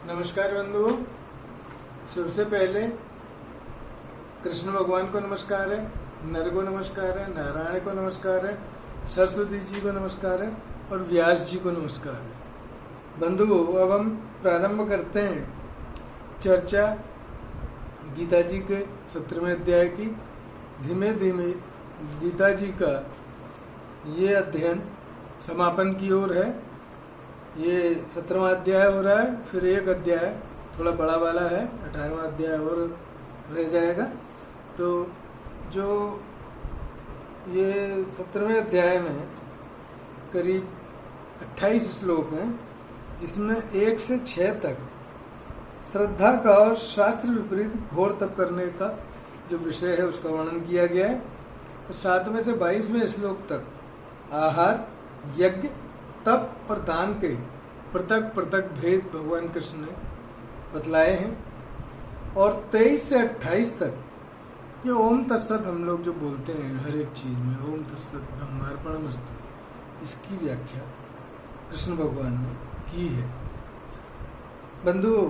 नमस्कार बंधुओं। सबसे पहले कृष्ण भगवान को नमस्कार है, नर को नमस्कार है, नारायण को नमस्कार है, सरस्वती जी को नमस्कार है और व्यास जी को नमस्कार है। बंधुओं, अब हम प्रारंभ करते हैं चर्चा गीता जी के 17वें अध्याय की। धीमे धीमे गीता जी का ये अध्ययन समापन की ओर है। ये 17वां अध्याय हो रहा है, फिर एक अध्याय थोड़ा बड़ा वाला है, 18वां अध्याय और रह जाएगा। तो जो ये 17वें अध्याय में करीब 28 श्लोक हैं, जिसमें 1 से 6 तक श्रद्धा का और शास्त्र विपरीत घोर तप करने का जो विषय है उसका वर्णन किया गया है। और 7वें से 22वें श्लोक तक आहार, यज्ञ, तप और दान के पृथक पृथक भेद भगवान कृष्ण ने बतलाए हैं। और 23 से 28 तक ये ओम तत्सत हम लोग जो बोलते हैं हर एक चीज में, ओम तत्सत ब्रह्मार्पणमस्तु, इसकी व्याख्या कृष्ण भगवान ने की है। बंधुओं,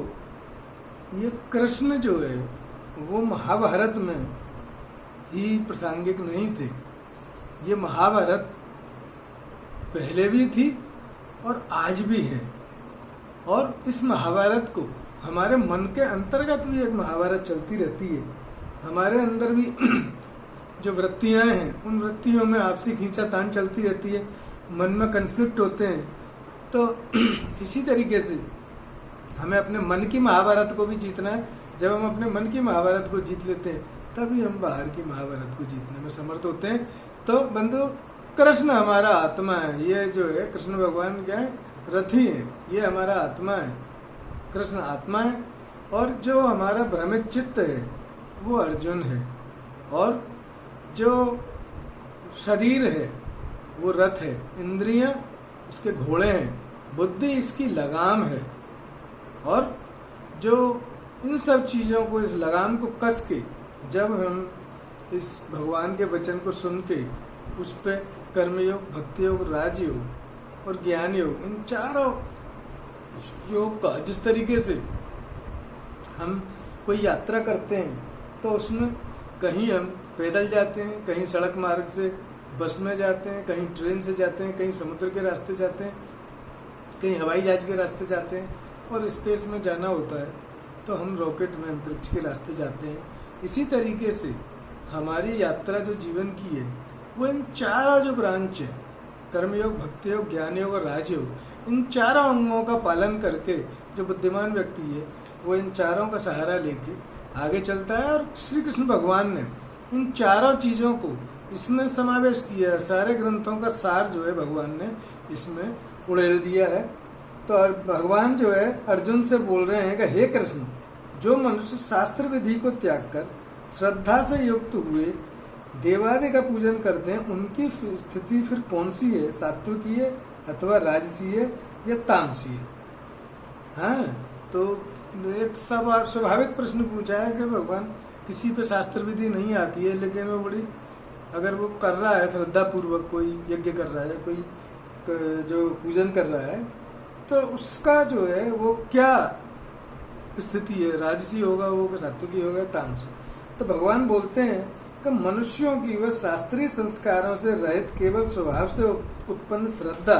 ये कृष्ण जो है वो महाभारत में ही प्रासंगिक नहीं थे। ये महाभारत पहले भी थी और आज भी है। और इस महाभारत को हमारे मन के अंतर्गत भी एक महाभारत चलती रहती है। हमारे अंदर भी जो वृत्तियां हैं, उन वृत्तियों में आपसी खींचातान चलती रहती है, मन में कन्फ्लिक्ट होते हैं। तो इसी तरीके से हमें अपने मन की महाभारत को भी जीतना है। जब हम अपने मन की महाभारत को जीत लेते हैं, तभी हम बाहर की महाभारत को जीतने में समर्थ होते हैं। तो बंधु, कृष्ण हमारा आत्मा है। ये जो है कृष्ण भगवान क्या है? रथी है। ये हमारा आत्मा है, कृष्ण आत्मा है। और जो हमारा भ्रमित चित्त है वो अर्जुन है। और जो शरीर है वो रथ है, इंद्रियां इसके घोड़े हैं, बुद्धि इसकी लगाम है। और जो इन सब चीजों को, इस लगाम को कस के जब हम इस भगवान के वचन को सुन के उस पे कर्मयोग, भक्ति योग, राजयोग और ज्ञान योग, इन चारों योग का जिस तरीके से हम कोई यात्रा करते हैं, तो उसमें कहीं हम पैदल जाते हैं, कहीं सड़क मार्ग से बस में जाते हैं, कहीं ट्रेन से जाते हैं, कहीं समुद्र के रास्ते जाते हैं, कहीं हवाई जहाज के रास्ते जाते हैं। और स्पेस में जाना होता है तो हम रॉकेट में, अंतरिक्ष के रास्ते जाते हैं। इसी तरीके से हमारी यात्रा जो जीवन की है वो इन चारों जो ब्रांच है, कर्मयोग, भक्ति योग, ज्ञान योग और राजयोग, इन चारों अंगों का पालन करके जो बुद्धिमान व्यक्ति है वो इन चारों का सहारा लेके आगे चलता है। और श्री कृष्ण भगवान ने इन चारों चीजों को इसमें समावेश किया है। सारे ग्रंथों का सार जो है भगवान ने इसमें उड़ेल दिया है। तो भगवान जो है अर्जुन से बोल रहे हैं कि हे कृष्ण, जो मनुष्य शास्त्र विधि को त्याग कर श्रद्धा से युक्त हुए देवादि का पूजन करते हैं, उनकी स्थिति फिर कौन सी है? सात्विकी है अथवा राजसी है या तामसी है? हाँ, तो एक स्वाभाविक प्रश्न पूछा है कि भगवान किसी पे शास्त्र विधि नहीं आती है, लेकिन वो बड़ी, अगर वो कर रहा है श्रद्धा पूर्वक, कोई यज्ञ कर रहा है, कोई जो पूजन कर रहा है, तो उसका जो है वो क्या स्थिति है? राजसी होगा वो, सात्विकी होगा, तामसी? तो भगवान बोलते हैं कि मनुष्यों की वह शास्त्रीय संस्कारों से रहित केवल स्वभाव से उत्पन्न श्रद्धा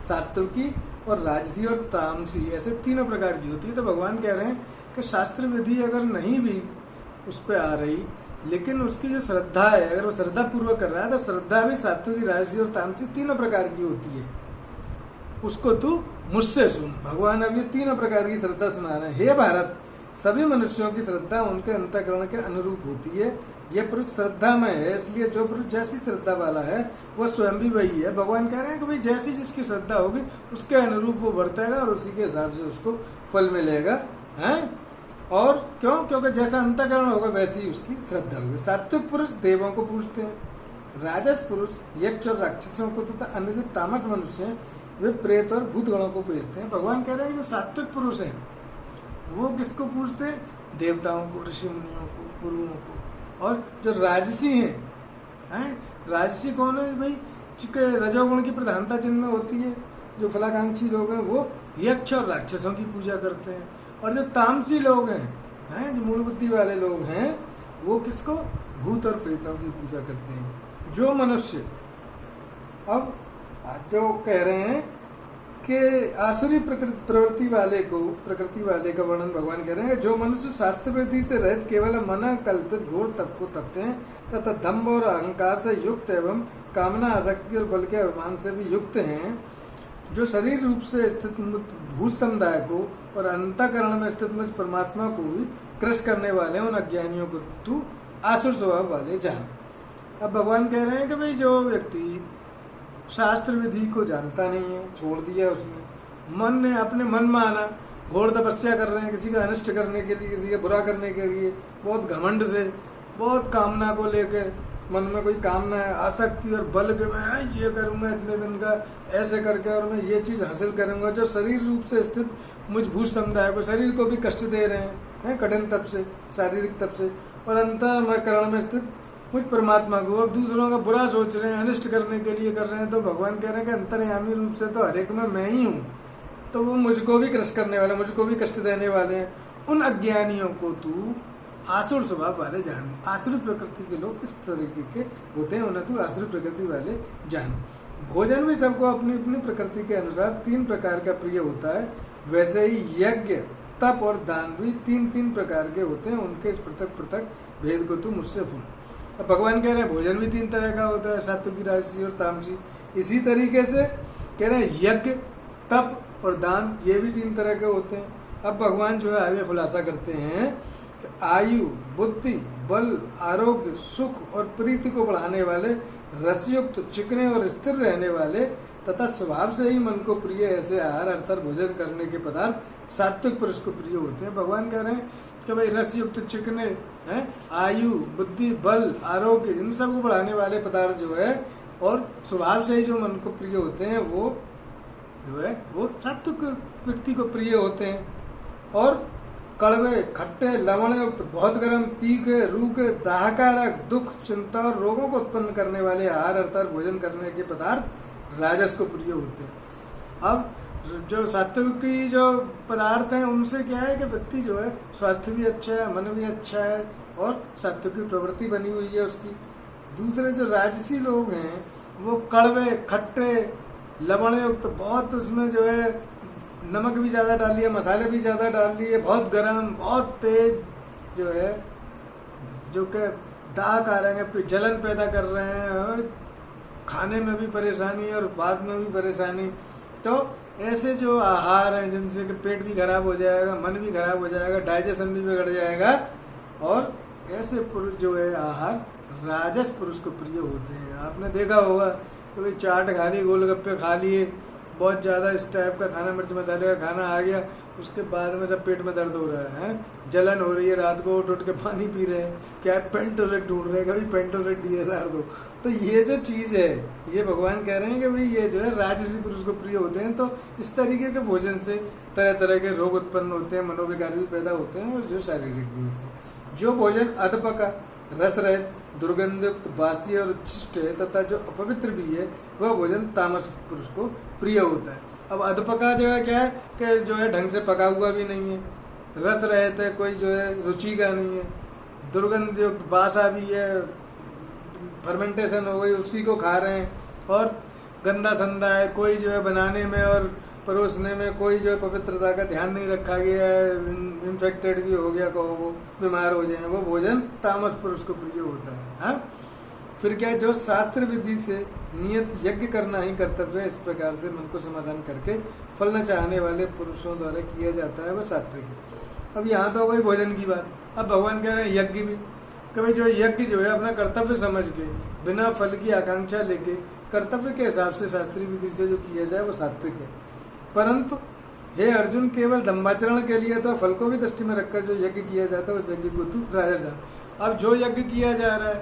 सात्विकी और राजसी और तामसी, ऐसे तीनों प्रकार की होती है। तो भगवान कह रहे हैं कि शास्त्र विधि अगर नहीं भी उस पर आ रही, लेकिन उसकी जो श्रद्धा है, अगर वो श्रद्धा पूर्वक कर रहा है, तो श्रद्धा भी सात्विकी, राजसी और तामसी तीनों प्रकार की होती है। उसको तू मुझसे सुन। भगवान अब ये तीनों प्रकार की श्रद्धा सुना रहे हैं। हे भारत, सभी मनुष्यों की श्रद्धा उनके अंतःकरण के अनुरूप होती है। यह पुरुष श्रद्धा में है, इसलिए जो पुरुष जैसी श्रद्धा वाला है वह स्वयं भी वही है। भगवान कह रहे हैं कि भाई जैसी जिसकी श्रद्धा होगी उसके अनुरूप वो बरतेगा और उसी के हिसाब से उसको फल मिलेगा। हैं? और क्यों? क्योंकि जैसा अंतःकरण होगा वैसी ही उसकी श्रद्धा होगी। सात्विक पुरुष देवों को पूजते हैं, राजस पुरुष यक्ष और राक्षसों को तथा अन्य जो तामस मनुष्य हैं वे प्रेत और भूत गणों को पूजते हैं। भगवान कह रहे हैं जो सात्विक पुरुष है वो किसको पूजते हैं? देवताओं को, ऋषि मुनियों को, गुरुओं को। और जो राजसी हैं, राजसी कौन है भाई? रजोगुण की प्रधानता जिनमें होती है, जो फलाकांक्षी लोग हैं वो यक्ष और राक्षसों की पूजा करते हैं, और जो तामसी लोग हैं जो मूल बुद्धि वाले लोग हैं वो किसको, भूत और प्रेतों की पूजा करते हैं। जो मनुष्य, अब जो कह रहे हैं कि आसुरी प्रकृति वाले का वर्णन भगवान कह रहे हैं, जो मनुष्य शास्त्र विधि से रहित केवल मन कल्पित घोर तप को तपते हैं तथा दंभ और अहंकार से युक्त एवं कामना आसक्ति और बल के अभिमान से भी युक्त हैं, जो शरीर रूप से स्थित भूत समुदाय को और अंतःकरण में स्थित मुझ परमात्मा को भी क्रश करने वाले उन अज्ञानियों को तू आसुर स्वभाव वाले जान। अब भगवान कह रहे हैं कि भाई जो व्यक्ति शास्त्र विधि को जानता नहीं है, छोड़ दिया उसने, मन ने अपने मन माना, घोर तपस्या कर रहे हैं किसी का अनिष्ट करने के लिए, किसी का बुरा करने के लिए, बहुत घमंड से, बहुत कामना को लेके, मन में कोई कामना है, आसक्ति और बल के मैं ये करूंगा इतने दिन का, ऐसे करके और मैं ये चीज हासिल करूंगा, जो शरीर रूप से स्थित मुझ भूत समुदाय को, शरीर को भी कष्ट दे रहे हैं कठिन तप से, शारीरिक तप से, और अंतःकरण में स्थित मुझ परमात्मा को अब दूसरों का बुरा सोच रहे हैं, अनिष्ट करने के लिए कर रहे हैं। तो भगवान कह रहे हैं कि अंतर्यामी रूप से तो हर एक में मैं ही हूँ, तो वो मुझको भी क्रश करने वाले, मुझको भी कष्ट देने वाले हैं। उन अज्ञानियों को तू आसुर स्वभाव वाले जान। आसुर प्रकृति के लोग इस तरीके के होते हैं, उन्हें तू आसुर प्रकृति वाले जान। भोजन भी सबको अपनी अपनी प्रकृति के अनुसार 3 प्रकार का प्रिय होता है, वैसे ही यज्ञ, तप और दान भी 3 प्रकार के होते हैं। उनके इस पृथक पृथक भेद को तू मुझसे भूल। अब भगवान कह रहे हैं भोजन भी 3 तरह का होता है, सात्विकी, राजसी और तामसी। इसी तरीके से कह रहे हैं यज्ञ, तप और दान ये भी 3 तरह के होते हैं। अब भगवान जो है आगे खुलासा करते हैं कि आयु, बुद्धि, बल, आरोग्य, सुख और प्रीति को बढ़ाने वाले, रसयुक्त, चिकने और स्थिर रहने वाले तथा स्वभाव से ही मन को प्रिय ऐसे आहार अर्थात भोजन करने के पदार्थ सात्विक पुरुष को प्रिय होते हैं। भगवान कह रहे हैं कि भाई रसयुक्त, चिकने हैं, आयु, बुद्धि, बल, आरोग्य, इन सब को बढ़ाने वाले पदार्थ जो है और स्वभाव से ही जो मन को प्रिय होते हैं वो जो है वो सात्विक व्यक्ति को प्रिय होते हैं। और कड़वे, खट्टे, लवणयुक्त, बहुत गर्म, तीखे, रूखे, दाहकारक, दुख, चिंता और रोगों को उत्पन्न करने वाले आहार अर्थात भोजन करने के पदार्थ राजस को प्रिय होते हैं। अब जो सात्विकी जो पदार्थ हैं उनसे क्या है कि व्यक्ति जो है स्वास्थ्य भी अच्छा है, मन भी अच्छा है और सात्विकी प्रवृत्ति बनी हुई है उसकी। दूसरे जो राजसी लोग हैं वो कड़वे, खट्टे, लवणयुक्त, बहुत उसमें जो है नमक भी ज्यादा डाल लिया, मसाले भी ज्यादा डाल लिए, बहुत गर्म, बहुत तेज जो है, जो कि दाह आ रहे हैं, जलन पैदा कर रहे हैं, खाने में भी परेशानी और बाद में भी परेशानी। तो ऐसे जो आहार हैं जिनसे कि पेट भी खराब हो जाएगा, मन भी खराब हो जाएगा, डाइजेशन भी बिगड़ जाएगा, और ऐसे पुरुष जो है आहार राजस पुरुष को प्रिय होते हैं। आपने देखा होगा तो भाई चाट खा ली, गोलगप्पे खा लिए, बहुत ज्यादा इस टाइप का खाना, मिर्च मसाले का खाना आ गया, उसके बाद में जब पेट में दर्द हो रहा है, जलन हो रही है, रात को उठ के पानी पी रहे हैं, क्या पेंटोसेट ढूंढ रहे हैं, कभी पेंटोसेट DSR दो। तो ये जो चीज है ये भगवान कह रहे हैं कि भाई ये जो है राजसी पुरुष को प्रिय होते हैं। तो इस तरीके के भोजन से तरह तरह के रोग उत्पन्न होते हैं, मनोविकार भी पैदा होते हैं और जो शारीरिक भी होते हैं। जो भोजन अधपका, रस रहित, दुर्गंधयुक्त, बासी और उच्छिष्ट है तथा जो अपवित्र भी है वह भोजन तामस पुरुष को प्रिय होता है। अब अधपका जो है क्या है कि जो है ढंग से पका हुआ भी नहीं है, रस रहित है, कोई जो है रुचि का नहीं है, दुर्गंधयुक्त, बासा भी है, फर्मेंटेशन हो गई उसी को खा रहे हैं, और गंदा संदा है, कोई जो है बनाने में और परोसने में कोई जो है पवित्रता का ध्यान नहीं रखा गया है, इन्फेक्टेड भी हो गया, कहो वो बीमार हो जाए, वो भोजन तामस पुरुष को प्रिय होता है। हाँ, फिर क्या है, जो शास्त्र विधि से नियत यज्ञ करना ही कर्तव्य है, इस प्रकार से मन को समाधान करके फल न चाहने वाले पुरुषों द्वारा किया जाता है वह सात्विक है। अब यहाँ तो हो गई भोजन की बात। अब भगवान कह रहे हैं यज्ञ भी, कभी जो यज्ञ जो है अपना कर्तव्य समझ के बिना फल की आकांक्षा लेके कर्तव्य के हिसाब से शास्त्रीय विधि से जो किया जाए वो सात्विक है। परंतु हे अर्जुन, केवल दम्भाचरण के लिए तो फल को भी दृष्टि में रखकर जो यज्ञ किया जाता है उस यज्ञ को तू राजस जान। अब जो यज्ञ किया जा रहा है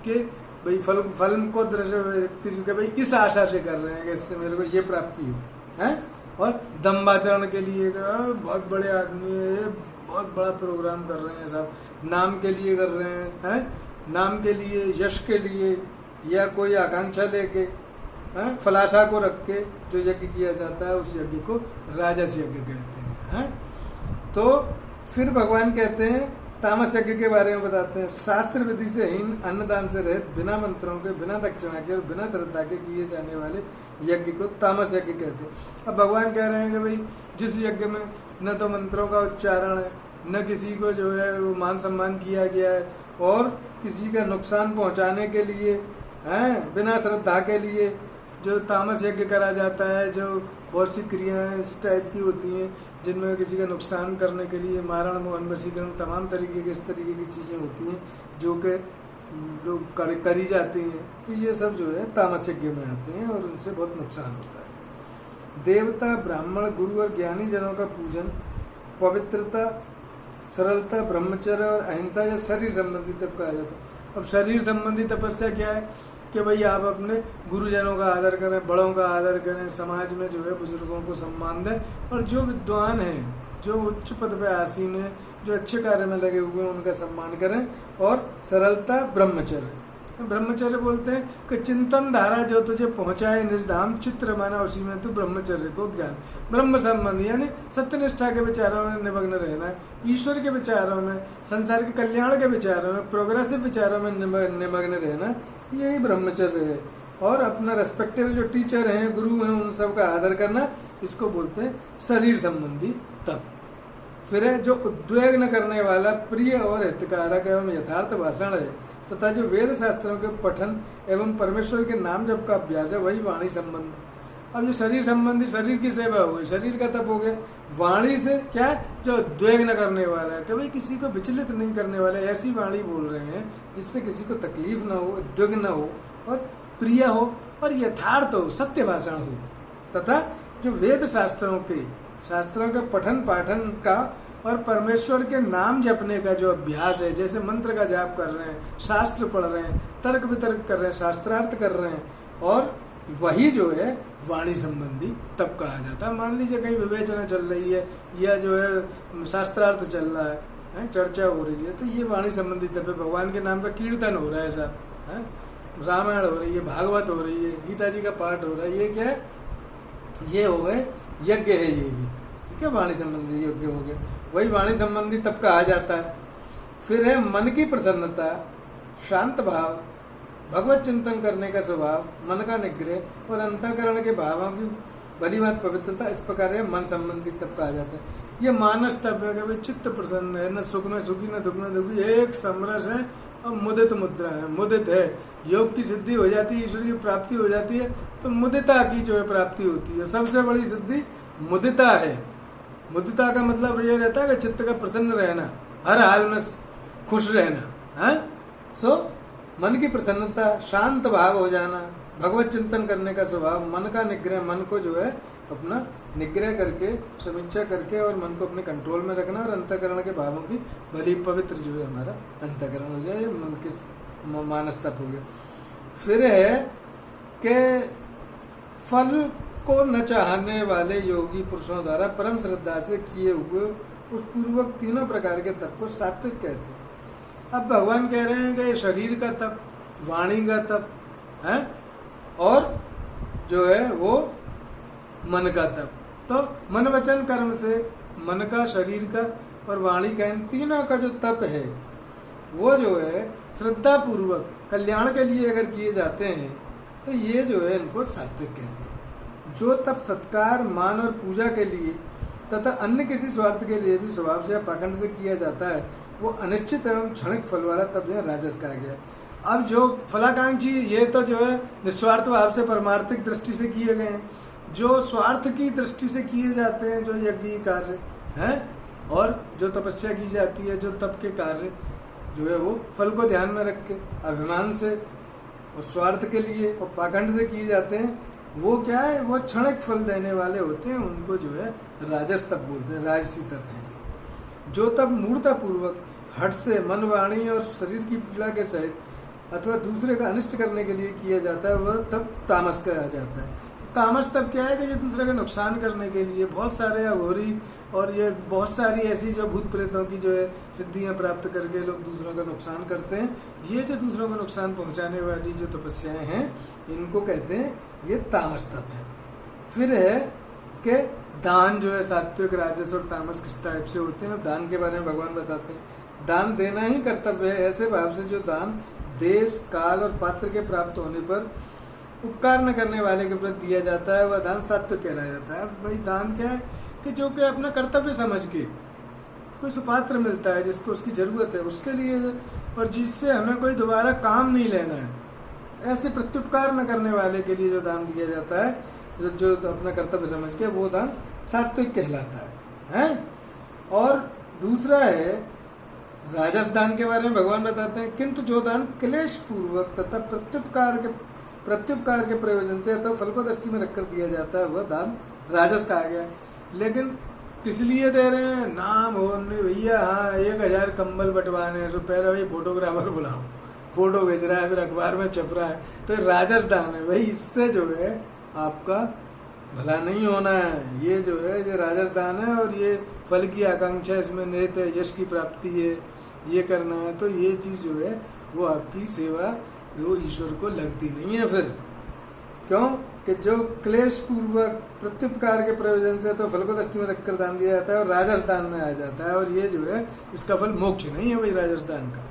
कि भाई फल को दृष्टि भाई इस आशा से कर रहे हैं कि इससे मेरे को ये प्राप्ति हो है, और दम्भाचरण के लिए बहुत बड़े आदमी है, बहुत बड़ा प्रोग्राम कर रहे हैं साहब, नाम के लिए कर रहे हैं, नाम के लिए, यश के लिए, या कोई आकांक्षा लेके फलाशा को रख के जो यज्ञ किया जाता है उस यज्ञ को राजस यज्ञ कहते हैं। तो फिर भगवान कहते हैं तामस यज्ञ के बारे में बताते हैं, शास्त्र विधि से हीन, अन्नदान से रहित, बिना मंत्रों के, बिना दक्षिणा के और बिना श्रद्धा के किए जाने वाले यज्ञ को तामस यज्ञ कहते हैं। अब भगवान कह रहे हैं कि भाई जिस यज्ञ में न तो मंत्रों का उच्चारण है, न किसी को जो है वो मान सम्मान किया गया है, और किसी का नुकसान पहुंचाने के लिए बिना श्रद्धा के लिए जो तामस यज्ञ करा जाता है, जो बहुत सी क्रियाएं इस टाइप की होती हैं जिनमें किसी का नुकसान करने के लिए मारण, मोहन, वशीकरण, तमाम तरीके की इस तरीके की चीजें होती हैं जो कि लोग करी जाती हैं। तो ये सब जो है तामस यज्ञ में आते हैं और उनसे बहुत नुकसान होता है। देवता, ब्राह्मण, गुरु और ज्ञानी जनों का पूजन, पवित्रता, सरलता, ब्रह्मचर्य और अहिंसा या शरीर संबंधी तप कहा जाता है। अब शरीर संबंधी तपस्या क्या है कि भाई आप अपने गुरुजनों का आदर करें, बड़ों का आदर करें, समाज में जो है बुजुर्गों को सम्मान दें, और जो विद्वान हैं, जो उच्च पद पे आसीन है, जो अच्छे कार्य में लगे हुए हैं, उनका सम्मान करें। और सरलता, ब्रह्मचर्य, ब्रह्मचर्य बोलते हैं कि चिंतन धारा जो तुझे पहुंचाए निर्धाम, चित्र माना उसी में तू ब्रह्मचर्य को जान। ब्रह्म संबंधी यानी सत्यनिष्ठा के विचारों में निमग्न रहना है, ईश्वर के विचारों में, संसार के कल्याण के विचारों में, प्रोग्रेसिव विचारों में निमग्न रहना, यही ब्रह्मचर्य है। और अपना रेस्पेक्टेबल जो टीचर हैं, गुरु हैं, उन सब का आदर करना, इसको बोलते हैं शरीर संबंधी तप। फिर है जो उद्वेग न करने वाला, प्रिय और हितकारक एवं यथार्थ भाषण है, तथा जो वेद शास्त्रों के पठन एवं परमेश्वर के नाम जप का अभ्यास है, वही वाणी संबंध। अब जो शरीर संबंधी, शरीर की सेवा हो गई, शरीर का तप हो गया। वाणी से क्या है, जो उद्वेग न करने वाला है, कभी किसी को विचलित नहीं करने वाला, ऐसी वाणी बोल रहे हैं जिससे किसी को तकलीफ न हो, उद्वेग न हो, और प्रिय हो और यथार्थ हो, सत्य भाषण हो। तथा जो वेद शास्त्रों के पठन पाठन का और परमेश्वर के नाम जपने का जो अभ्यास है, जैसे मंत्र का जाप कर रहे हैं, शास्त्र पढ़ रहे हैं, तर्क वितर्क कर रहे हैं, शास्त्रार्थ कर रहे हैं, और वही जो है वाणी संबंधी तब कहा जाता है। मान लीजिए कहीं विवेचना चल रही है या जो है शास्त्रार्थ चल रहा है, चर्चा हो रही है, तो ये वाणी संबंधी तब है। भगवान के नाम का कीर्तन हो रहा है साहब, रामायण हो रही है, भागवत हो रही है, गीता जी का पाठ हो रहा है, ये क्या है, ये हो गए यज्ञ है, ये भी ठीक है, वाणी संबंधी यज्ञ हो गया, वही वाणी संबंधी तब कहा जाता है। फिर है मन की प्रसन्नता, शांत भाव, भगवत चिंतन करने का स्वभाव, मन का निग्रह और अंतःकरण के भावों की भली बात पवित्रता, इस प्रकार है मन संबंधी तप कहा जाता है। ये मानस तप है कि चित्त प्रसन्न है, न सुख न सुखी न दुख न दुखी, एक समरस है और मुदित मुद्रा है, मुदित है। योग की सिद्धि हो जाती है, ईश्वर की प्राप्ति हो जाती है, तो मुदिता की जो है प्राप्ति होती है। सबसे बड़ी सिद्धि मुदिता है। मुदिता का मतलब ये रहता है कि चित्त का प्रसन्न रहना, हर हाल में खुश रहना है। सो मन की प्रसन्नता, शांत भाव हो जाना, भगवत चिंतन करने का स्वभाव, मन का निग्रह, मन को जो है अपना निग्रह करके, समीक्षा करके और मन को अपने कंट्रोल में रखना, और अंतःकरण के भावों की भली पवित्र जो है हमारा अंतःकरण हो जाए, मन के मानस तप हो गया। फिर है कि फल को न चाहने वाले योगी पुरुषों द्वारा परम श्रद्धा से किए हुए उस पूर्वक तीनों प्रकार के तप को सात्विक कहते हैं। अब भगवान कह रहे हैं कि शरीर का तप, वाणी का तप है, और जो है वो मन का तप। तो मन वचन कर्म से मन का, शरीर का और वाणी का, इन तीनों का जो तप है वो जो है श्रद्धा पूर्वक कल्याण के लिए अगर किए जाते हैं तो ये जो है इनको सात्विक कहते हैं। जो तप सत्कार, मान और पूजा के लिए तथा अन्य किसी स्वार्थ के लिए भी स्वभाव से या पाखंड से किया जाता है, वो अनिश्चित एवं क्षणिक फल वाला तप है, राजस कहा गया। अब जो फलाकांक्षी, ये तो जो है निस्वार्थ भाव से परमार्थिक दृष्टि से किए गए हैं। जो स्वार्थ की दृष्टि से किए जाते हैं, जो यज्ञ कार्य हैं और जो तपस्या की जाती है, जो तप के कार्य जो है वो फल को ध्यान में रख के, अभिमान से और स्वार्थ के लिए और पाखंड से किए जाते हैं, वो क्या है, वो क्षणिक फल देने वाले होते हैं, उनको जो है राजस तप बोलते हैं, राजसी तप है। जो तप मूर्ता पूर्वक हट से, मन, वाणी और शरीर की पीड़ा के सहित अथवा दूसरे का अनिष्ट करने के लिए किया जाता है, वह तब तामस कहा जाता है। तामस तब क्या है कि ये दूसरे का नुकसान करने के लिए बहुत सारे अघोरी और ये बहुत सारी ऐसी जो भूत प्रेतों की जो है सिद्धियां प्राप्त करके लोग दूसरों का नुकसान करते हैं। ये जो दूसरों को नुकसान पहुंचाने वाली जो तपस्याएं हैं इनको कहते हैं ये तामस तप है। फिर है कि दान जो है सात्विक, राजस और तामस किस टाइप से होते हैं, और दान के बारे में भगवान बताते हैं। दान देना ही कर्तव्य है, ऐसे भाव से जो दान देश, काल और पात्र के प्राप्त होने पर उपकार न करने वाले के प्रति दिया जाता है, वह दान सात्विक कहलाया जाता है। भाई दान क्या है कि जो कि अपना कर्तव्य समझ के कोई सुपात्र मिलता है जिसको उसकी जरूरत है उसके लिए, और जिससे हमें कोई दोबारा काम नहीं लेना है, ऐसे प्रत्युपकार न करने वाले के लिए जो दान दिया जाता है, जो अपना कर्तव्य समझ के, वो दान सात्विक कहलाता है? और दूसरा है राजस दान के बारे में भगवान बताते हैं, किंतु जो दान क्लेश पूर्वक तथा प्रत्युपकार के प्रयोजन से अथवा फल को दृष्टि में रखकर दिया जाता है, वह दान राजस कहा गया है। लेकिन किस लिए दे रहे हैं? नाम हो भैया, हाँ 1000 कंबल बंटवाने हैं, तो पहले भाई फोटोग्राफर बुलाओ, फोटो भेज रहा है, फिर अखबार में छप रहा है, तो राजस दान है भाई। इससे जो है आपका भला नहीं होना है। ये जो है ये राजस दान है, और ये फल की आकांक्षा इसमें निहित है, यश की प्राप्ति है, ये करना है, तो ये चीज जो है वो आपकी सेवा वो ईश्वर को लगती नहीं है। फिर क्यों कि जो क्लेश पूर्वक प्रत्युपकार के प्रयोजन से तो फल को दृष्टि में रखकर दान दिया जाता है और राजस दान में आ जाता है, और ये जो है इसका फल मोक्ष नहीं है भाई राजस दान का।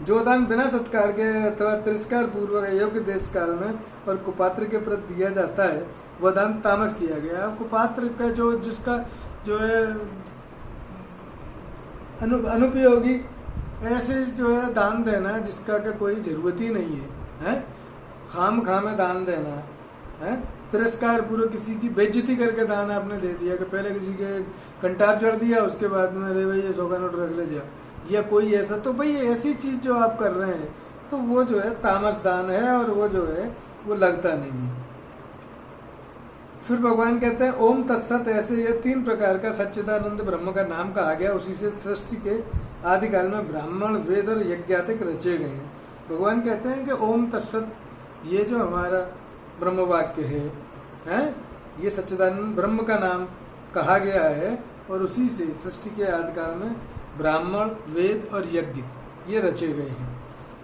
जो दान बिना सत्कार के अथवा तिरस्कार पूर्वक योग्य देश काल में और कुपात्र के प्रति दिया जाता है, वह दान तामस किया गया है। कुपात्र का जो जिसका जो है अनुपयोगी ऐसे जो है दान देना जिसका का कोई जरूरत ही नहीं है, खाम में दान देना है, तिरस्कार पूर्वक किसी की बेइज्जती करके दान आपने दे दिया, कि पहले किसी के कंटाप चढ़ दिया, उसके बाद में अरे भाई ये 100 का नोट रख ले जा, या कोई ऐसा, तो भाई ऐसी चीज जो आप कर रहे हैं तो वो जो है तामस दान है, और वो जो है वो लगता नहीं है। फिर भगवान कहते हैं ओम तत्सत, ऐसे ये 3 प्रकार का सच्चिदानंद ब्रह्म का नाम कहा गया, उसी से सृष्टि के आदि काल में ब्राह्मण, वेद और यज्ञातिक रचे गए हैं। भगवान कहते हैं कि ओम तत्सत ये जो हमारा ब्रह्म वाक्य है, ये सच्चिदानंद ब्रह्म का नाम कहा गया है, और उसी से सृष्टि के आदि काल में ब्राह्मण, वेद और यज्ञ ये रचे गए हैं।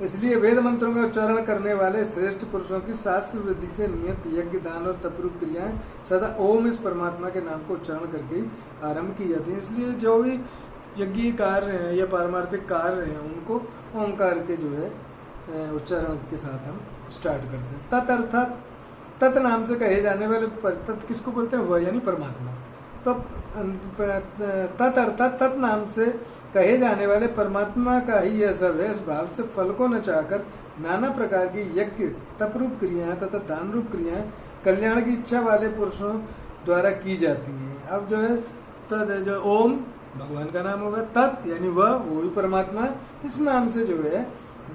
इसलिए वेद मंत्रों का उच्चारण करने वाले श्रेष्ठ पुरुषों की शास्त्र विधि से नियत यज्ञ, दान और तपरूप क्रियाएं सदा ओम इस परमात्मा के नाम को उच्चारण करके ही आरंभ की जाती है। इसलिए जो भी यज्ञ कार्य हैं या पारमार्थिक कार्य हैं उनको ओंकार के जो है उच्चारण के साथ हम स्टार्ट करते हैं। तत् अर्थात तत् नाम से कहे जाने वाले तत् किसको बोलते हैं? वह यानी परमात्मा। तो तत् अर्थात तत् नाम से कहे जाने वाले परमात्मा का ही यह सब है। इस भाव से फल को न चाहकर नाना प्रकार की यज्ञ, तपरूप क्रियाएं तथा दान रूप क्रियाएं कल्याण की इच्छा वाले पुरुषों द्वारा की जाती हैं। अब जो है तत् जो ओम भगवान का नाम होगा, तत् यानी वह, वो भी परमात्मा है। इस नाम से जो है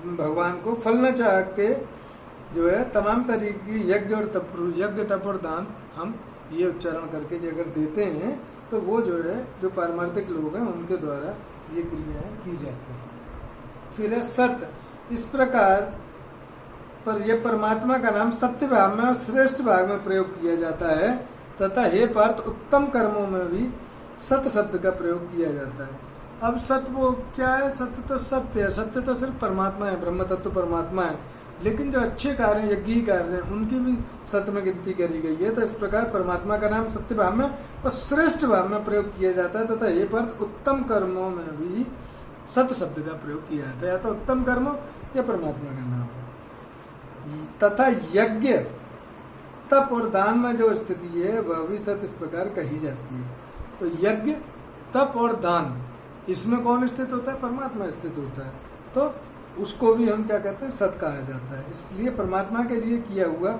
भगवान को फल न चाह के जो है तमाम तरीके की यज्ञ और यज्ञ, तप और दान हम ये उच्चारण करके जो अगर देते हैं तो वो जो है जो पारमार्थिक लोग हैं उनके द्वारा ये क्रियाएं की जाती हैं। फिर है सत्य। इस प्रकार पर यह परमात्मा का नाम सत्य भाव में और श्रेष्ठ भाग में प्रयोग किया जाता है तथा हे पार्थ उत्तम कर्मों में भी सत्य शब्द का प्रयोग किया जाता है। अब सत्य वो क्या है? सत्य तो सत्य है, सत्य तो सिर्फ परमात्मा है, ब्रह्म तत्व परमात्मा है। लेकिन जो अच्छे कार्य हैं, यज्ञ कार्य हैं, उनकी भी सत्य में गिनती करी गई है। तो इस प्रकार परमात्मा का नाम सत्य भाव में और श्रेष्ठ भाव में प्रयोग किया जाता है तथा हे पार्थ उत्तम कर्मों में भी सत्य शब्द का प्रयोग किया जाता है। या तो उत्तम कर्मों या परमात्मा का नाम तथा यज्ञ, तप और दान में जो स्थिति है वह भी सत्य इस प्रकार कही जाती है। तो यज्ञ, तप और दान इसमें कौन स्थित होता है? परमात्मा स्थित होता है। तो उसको भी हम क्या कहते हैं? सत कहा जाता है। इसलिए परमात्मा के लिए किया हुआ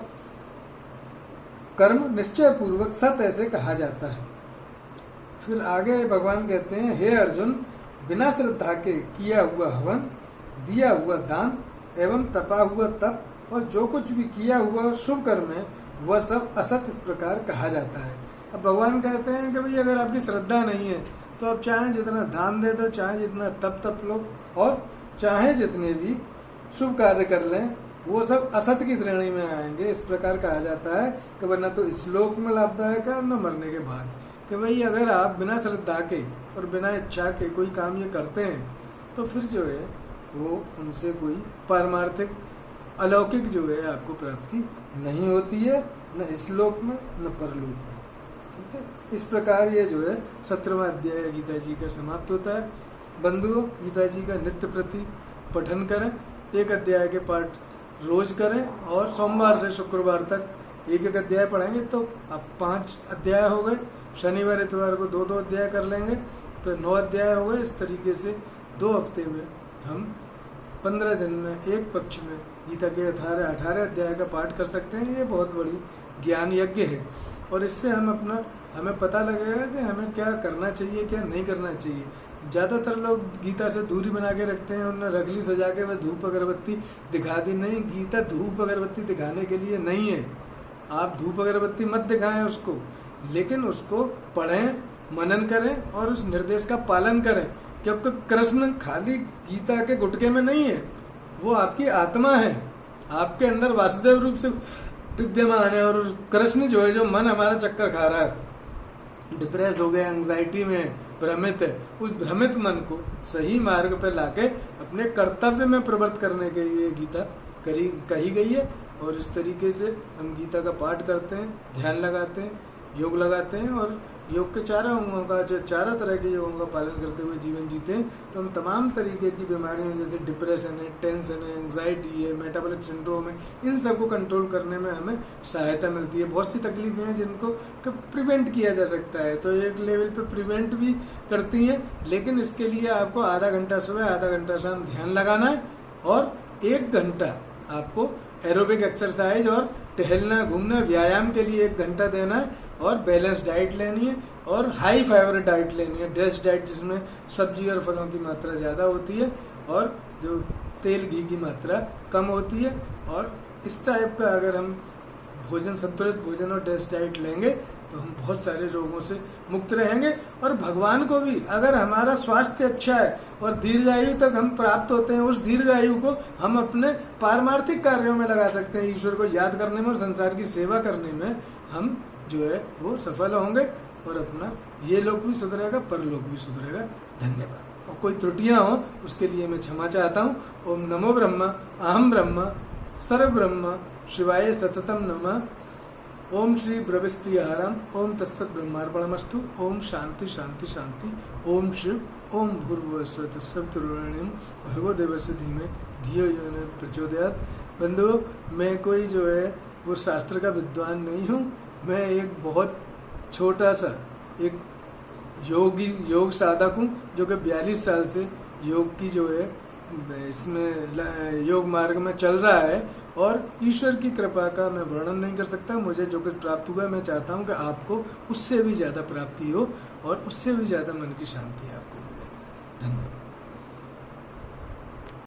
कर्म निश्चय पूर्वक सत ऐसे कहा जाता है। फिर आगे भगवान कहते हैं हे अर्जुन, बिना श्रद्धा के किया हुआ हवन, दिया हुआ दान एवं तपा हुआ तप और जो कुछ भी किया हुआ शुभ कर्म है वह सब असत इस प्रकार कहा जाता है। अब भगवान कहते हैं कि भाई अगर आपकी श्रद्धा नहीं है तो आप चाहे जितना दान दे दो, चाहे जितना तप लो और चाहे जितने भी शुभ कार्य कर लें वो सब असत की श्रेणी में आएंगे। इस प्रकार कहा जाता है कि वरना तो इस लोक में लाभदायक है, न मरने के बाद। कि भाई अगर आप बिना श्रद्धा के और बिना इच्छा के कोई काम ये करते हैं तो फिर जो है वो उनसे कोई पारमार्थिक अलौकिक जो है आपको प्राप्ति नहीं होती है, न इस लोक में न परलोक में। ठीक है, इस प्रकार ये जो है 17वां अध्याय गीता जी का समाप्त होता है। बंधुओं, गीता जी का नित्य प्रति पठन करें, एक अध्याय के पाठ रोज करें और सोमवार से शुक्रवार तक एक एक अध्याय पढ़ेंगे तो अब 5 अध्याय हो गए। शनिवार इतवार को 2-2 अध्याय कर लेंगे तो 9 अध्याय हो गए। इस तरीके से 2 हफ्ते में हम 15 दिन में एक पक्ष में गीता के 18 अध्याय का पाठ कर सकते हैं। ये बहुत बड़ी ज्ञान यज्ञ है और इससे हमें पता लगेगा कि हमें क्या करना चाहिए, क्या नहीं करना चाहिए। ज्यादातर लोग गीता से दूरी बना के रखते हैं, उन्हें रगली सजा के वह धूप अगरबत्ती दिखा दी। नहीं, गीता धूप अगरबत्ती दिखाने के लिए नहीं है। आप धूप अगरबत्ती मत दिखाएं उसको, लेकिन उसको पढ़ें, मनन करें और उस निर्देश का पालन करें। क्योंकि कृष्ण खाली गीता के गुटके में नहीं है, वो आपकी आत्मा है, आपके अंदर वासुदेव रूप से विद्यमान है। और कृष्ण जो है, जो मन हमारा चक्कर खा रहा है, डिप्रेस हो गया, एंजाइटी में भ्रमित है, उस भ्रमित मन को सही मार्ग पर लाके अपने कर्तव्य में प्रवृत्त करने के लिए गीता कही गई है। और इस तरीके से हम गीता का पाठ करते हैं, ध्यान लगाते हैं, योग लगाते हैं और योग के 4 अंगों का, जो 4 तरह के योगों का पालन करते हुए जीवन जीते हैं तो हम तमाम तरीके की बीमारियां जैसे डिप्रेशन है, टेंशन है, एंजाइटी है, मेटाबॉलिक सिंड्रोम है, इन सबको कंट्रोल करने में हमें सहायता मिलती है। बहुत सी तकलीफें हैं जिनको प्रिवेंट किया जा सकता है, तो एक लेवल पे प्रिवेंट भी करती हैं। लेकिन इसके लिए आपको आधा घंटा सुबह, आधा घंटा शाम ध्यान लगाना है और 1 घंटा आपको एरोबिक एक्सरसाइज और टहलना, घूमना, व्यायाम के लिए 1 घंटा देना है और बैलेंस डाइट लेनी है और हाई फाइबर डाइट लेनी है, डेंस डाइट, जिसमें सब्जी और फलों की मात्रा ज्यादा होती है और जो तेल घी की मात्रा कम होती है। और इस टाइप का अगर हम भोजन, संतुलित भोजन और डेंस डाइट लेंगे तो हम बहुत सारे रोगों से मुक्त रहेंगे। और भगवान को भी, अगर हमारा स्वास्थ्य अच्छा है और दीर्घायु तक हम प्राप्त होते हैं, उस दीर्घायु को हम अपने पारमार्थिक कार्यों में लगा सकते हैं। ईश्वर को याद करने में और संसार की सेवा करने में हम जो है वो सफल होंगे और अपना ये लोक भी सुधरेगा, परलोक भी सुधरेगा। धन्यवाद। और कोई त्रुटियां हो उसके लिए मैं क्षमा चाहता हूँ। ओम नमो ब्रह्मा, अहम ब्रह्म, सर्व ब्रह्म, शिवाय सततम नमः। ओम श्री ब्रविस्प्रियाराम, ओम तत्सत ब्रह्मार्पणमस्तु। ओम शांति शांति शांति। ओम शिव, ओम भूर्भुवस्सुः तत्सवितुर्वरेण्यं भर्गो देवस्य धीमहि धियो यो न प्रचोदयात्। बंधुओं, मैं कोई जो है वो शास्त्र का विद्वान नहीं हूँ। मैं एक बहुत छोटा सा एक योग साधक हूँ जो कि 42 साल से योग की जो है इसमें योग मार्ग में चल रहा है। और ईश्वर की कृपा का मैं वर्णन नहीं कर सकता। मुझे जो कुछ प्राप्त हुआ, मैं चाहता हूँ कि आपको उससे भी ज्यादा प्राप्ति हो और उससे भी ज्यादा मन की शांति आपको मिले। धन्यवाद।